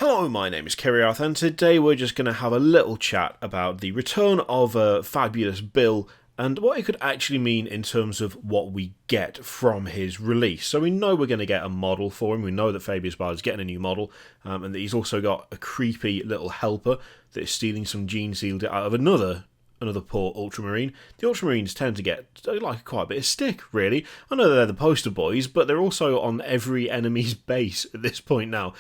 Hello, my name is Kiriath, and today we're just going to have a little chat about the return of Fabius Bile and what it could actually mean in terms of what we get from his release. So we know we're going to get a model for him, we know that Fabius Bile is getting a new model, and that he's also got a creepy little helper that is stealing some gene sealed out of another poor Ultramarine. The Ultramarines tend to get quite a bit of stick, really. I know they're the poster boys, but they're also on every enemy's base at this point now.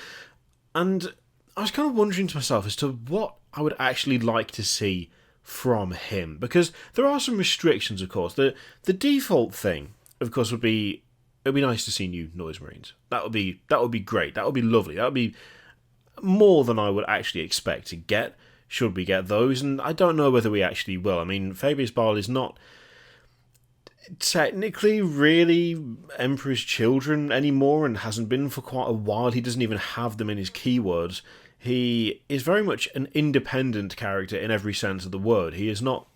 And I was kind of wondering to myself as to what I would actually like to see from him, because there are some restrictions, of course. The default thing, of course, would be it'd be nice to see new Noise Marines. That would be great. That would be lovely. That would be more than I would actually expect to get, should we get those, and I don't know whether we actually will. I mean, Fabius Bile is not technically really Emperor's Children anymore, and hasn't been for quite a while. He doesn't even have them in his keywords. He is very much an independent character in every sense of the word. He is not,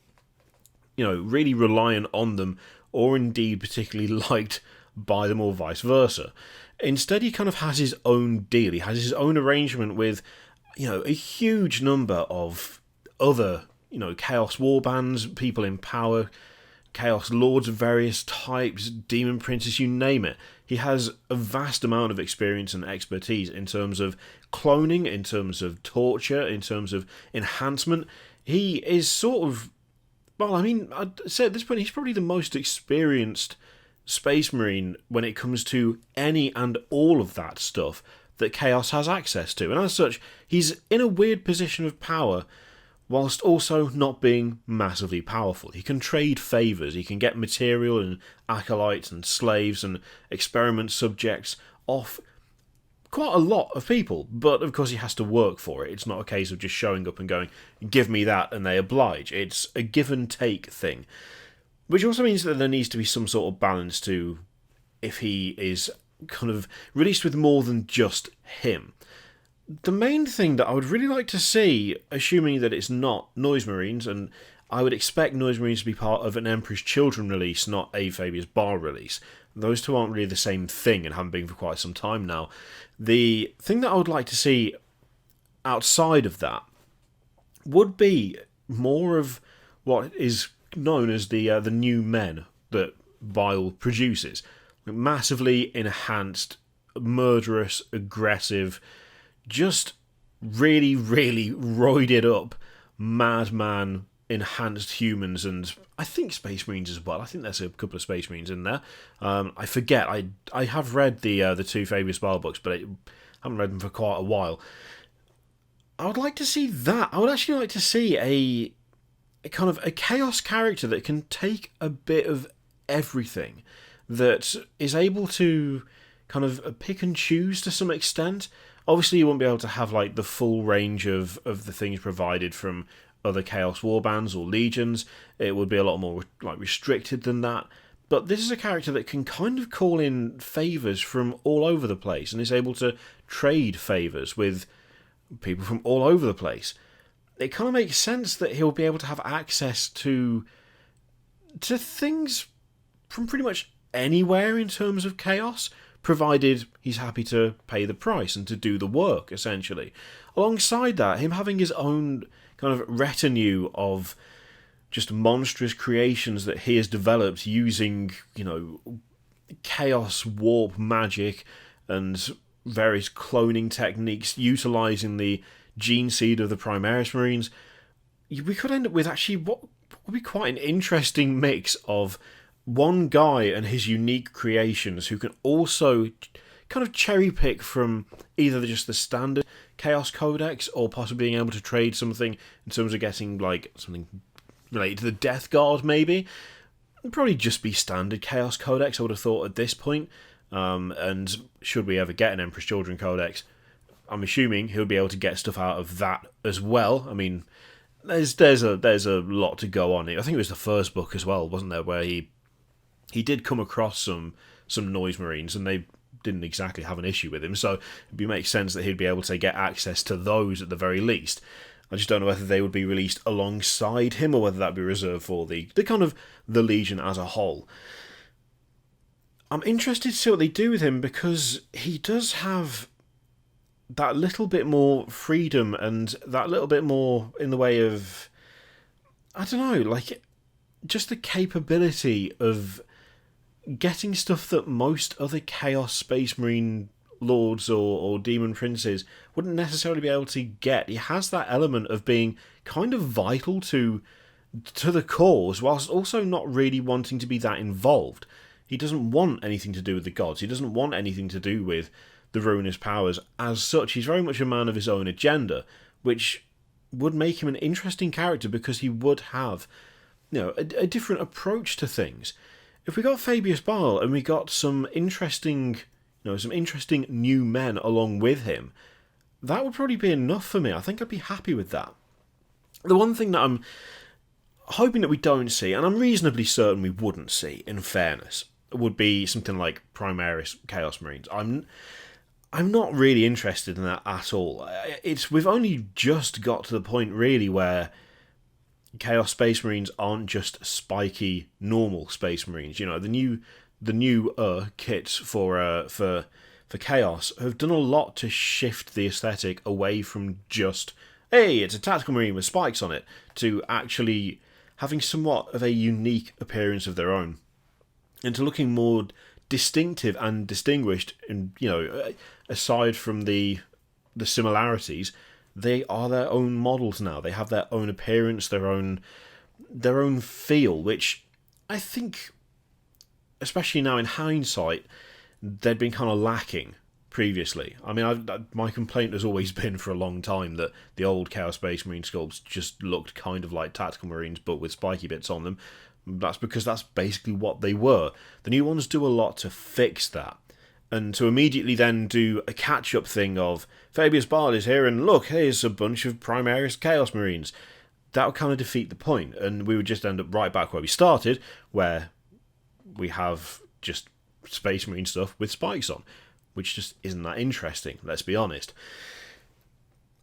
really reliant on them, or indeed particularly liked by them, or vice versa. Instead, he kind of has his own deal. He has his own arrangement with, a huge number of other, Chaos Warbands, people in power, Chaos Lords of various types, Demon Princes, you name it. He has a vast amount of experience and expertise in terms of cloning, in terms of torture, in terms of enhancement. He is sort of, I'd say at this point he's probably the most experienced Space Marine when it comes to any and all of that stuff that Chaos has access to. And as such, he's in a weird position of power, whilst also not being massively powerful. He can trade favours, he can get material and acolytes and slaves and experiment subjects off quite a lot of people, but of course he has to work for it. It's not a case of just showing up and going, give me that, and they oblige. It's a give and take thing, which also means that there needs to be some sort of balance to if he is kind of released with more than just him. The main thing that I would really like to see, assuming that it's not Noise Marines, and I would expect Noise Marines to be part of an Emperor's Children release, not a Fabius Bile release. Those two aren't really the same thing and haven't been for quite some time now. The thing that I would like to see outside of that would be more of what is known as the new men that Bile produces. Massively enhanced, murderous, aggressive, just really, really roided up madman enhanced humans, and I think Space Marines as well. I think there's a couple of Space Marines in there. I forget. I have read the two Fabius Bile books, but I haven't read them for quite a while. I would like to see that. I would actually like to see a kind of a Chaos character that can take a bit of everything, that is able to kind of pick and choose to some extent. Obviously, you won't be able to have the full range of the things provided from other Chaos Warbands or Legions. It would be a lot more restricted than that. But this is a character that can kind of call in favours from all over the place, and is able to trade favours with people from all over the place. It kind of makes sense that he'll be able to have access to things from pretty much anywhere in terms of Chaos, provided he's happy to pay the price and to do the work, essentially. Alongside that, him having his own kind of retinue of just monstrous creations that he has developed using, Chaos Warp magic and various cloning techniques, utilising the gene seed of the Primaris Marines. We could end up with actually what would be quite an interesting mix of one guy and his unique creations, who can also kind of cherry pick from either just the standard Chaos Codex, or possibly being able to trade something in terms of getting something related to the Death Guard, maybe. It'd probably just be standard Chaos Codex, I would have thought, at this point. And should we ever get an Emperor's Children Codex, I'm assuming he'll be able to get stuff out of that as well. I mean, there's a lot to go on. I think it was the first book as well, wasn't there, where he did come across some Noise Marines, and they didn't exactly have an issue with him, so it makes sense that he'd be able to get access to those at the very least. I just don't know whether they would be released alongside him, or whether that'd be reserved for the kind of the Legion as a whole. I'm interested to see what they do with him, because he does have that little bit more freedom and that little bit more in the way of, I don't know, like just the capability of getting stuff that most other Chaos Space Marine lords or demon princes wouldn't necessarily be able to get. He has that element of being kind of vital to the cause, whilst also not really wanting to be that involved. He doesn't want anything to do with the gods. He doesn't want anything to do with the ruinous powers as such. He's very much a man of his own agenda, which would make him an interesting character because he would have, a different approach to things. If we got Fabius Bile and we got some interesting new men along with him, that would probably be enough for me. I think I'd be happy with that. The one thing that I'm hoping that we don't see, and I'm reasonably certain we wouldn't see, in fairness, would be something like Primaris Chaos Marines. I'm not really interested in that at all. We've only just got to the point really where Chaos Space Marines aren't just spiky normal Space Marines. The new kits for Chaos have done a lot to shift the aesthetic away from just, hey, it's a tactical marine with spikes on it, to actually having somewhat of a unique appearance of their own, and to looking more distinctive and distinguished. And aside from the similarities, they are their own models now. They have their own appearance, their own feel, which I think, especially now in hindsight, they'd been kind of lacking previously. I mean, my complaint has always been for a long time that the old Chaos Space Marine sculpts just looked kind of like tactical marines but with spiky bits on them. That's because that's basically what they were. The new ones do a lot to fix that. And to immediately then do a catch-up thing of, Fabius Bile is here and look, here's a bunch of Primaris Chaos Marines. That would kind of defeat the point, and we would just end up right back where we started, where we have just Space Marine stuff with spikes on, which just isn't that interesting, let's be honest.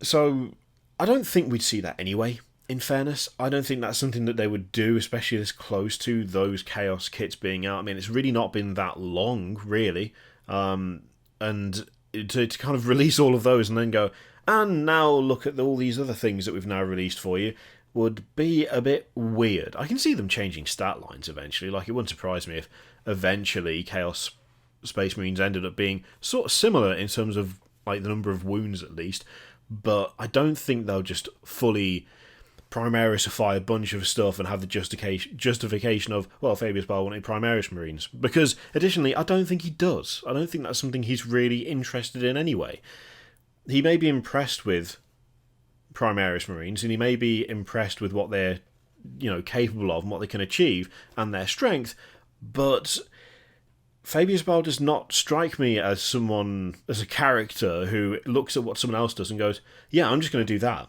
So, I don't think we'd see that anyway, in fairness. I don't think that's something that they would do, especially this close to those Chaos kits being out. I mean, it's really not been that long, really. And to kind of release all of those and then go, and now look at all these other things that we've now released for you, would be a bit weird. I can see them changing stat lines eventually. Like, it wouldn't surprise me if eventually Chaos Space Marines ended up being sort of similar in terms of like the number of wounds at least, but I don't think they'll just fully Primarisify a bunch of stuff and have the justification of, well, Fabius Bile wanted Primaris Marines. Because, additionally, I don't think he does. I don't think that's something he's really interested in anyway. He may be impressed with Primaris Marines, and he may be impressed with what they're, capable of and what they can achieve, and their strength, but Fabius Bile does not strike me as a character who looks at what someone else does and goes, yeah, I'm just going to do that.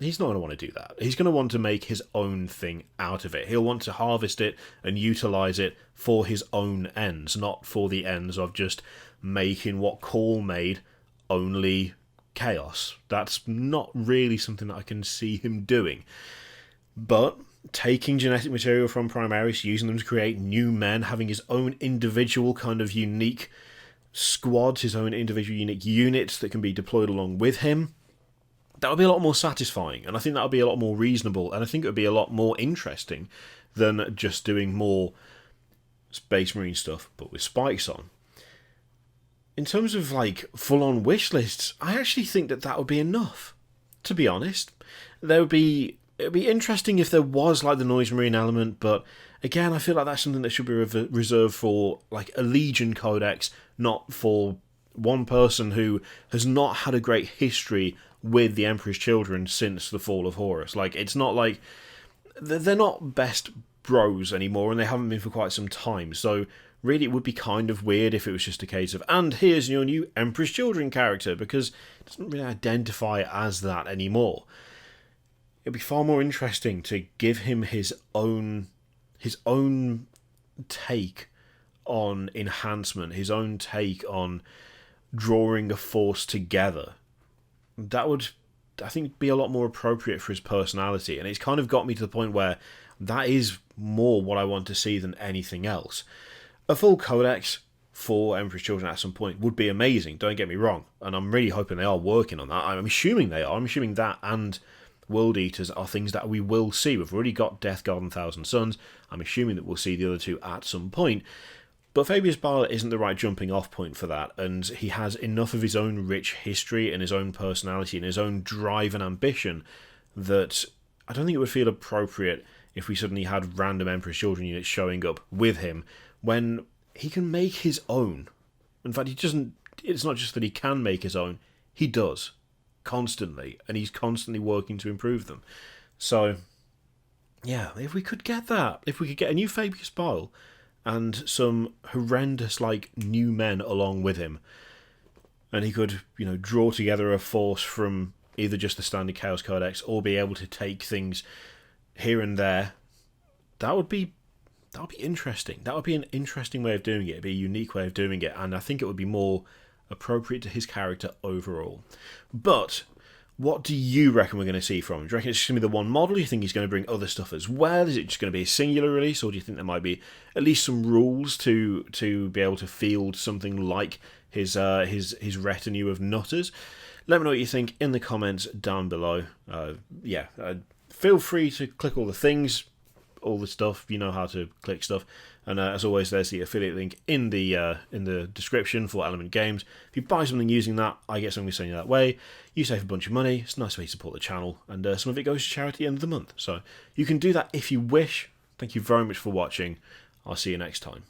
He's not going to want to do that. He's going to want to make his own thing out of it. He'll want to harvest it and utilise it for his own ends, not for the ends of just making what Call made only chaos. That's not really something that I can see him doing. But taking genetic material from Primaris, using them to create new men, having his own individual kind of unique squads, his own individual unique units that can be deployed along with him, that would be a lot more satisfying, and I think that would be a lot more reasonable, and I think it would be a lot more interesting than just doing more Space Marine stuff, but with spikes on. In terms of, full-on wish lists, I actually think that would be enough, to be honest. It would be interesting if there was, the Noise Marine element, but again, I feel like that's something that should be reserved for, a Legion Codex, not for one person who has not had a great history with the Emperor's Children since the fall of Horus. It's not like they're not best bros anymore, and they haven't been for quite some time. So really, it would be kind of weird if it was just a case of, and here's your new Emperor's Children character, because it doesn't really identify as that anymore. It'd be far more interesting to give him his own take on enhancement, his own take on drawing a force together. That would, I think, be a lot more appropriate for his personality, and it's kind of got me to the point where that is more what I want to see than anything else. A full codex, for Emperor's Children at some point would be amazing, don't get me wrong. And I'm really hoping they are working on that. I'm assuming they are. I'm assuming that and World Eaters are things that we will see. We've already got Death Guard and Thousand Suns. I'm assuming that we'll see the other two at some point. But Fabius Bile isn't the right jumping off point for that, and he has enough of his own rich history and his own personality and his own drive and ambition that I don't think it would feel appropriate if we suddenly had random Emperor's Children units showing up with him when he can make his own. In fact, it's not just that he can make his own, he does. Constantly. And he's constantly working to improve them. So, yeah, if we could get that. If we could get a new Fabius Bile and some horrendous, new men along with him, and he could, draw together a force from either just the standard Chaos Codex or be able to take things here and there, that would be interesting. That would be an interesting way of doing it. It'd be a unique way of doing it, and I think it would be more appropriate to his character overall. But what do you reckon we're going to see from him? Do you reckon it's just going to be the one model? Do you think he's going to bring other stuff as well? Is it just going to be a singular release, or do you think there might be at least some rules to be able to field something like his retinue of nutters? Let me know what you think in the comments down below. Feel free to click all the things, all the stuff. You know how to click stuff. And as always, there's the affiliate link in the description for Element Games. If you buy something using that, I get something sent you that way. You save a bunch of money. It's a nice way to support the channel, and some of it goes to charity at the end of the month. So you can do that if you wish. Thank you very much for watching. I'll see you next time.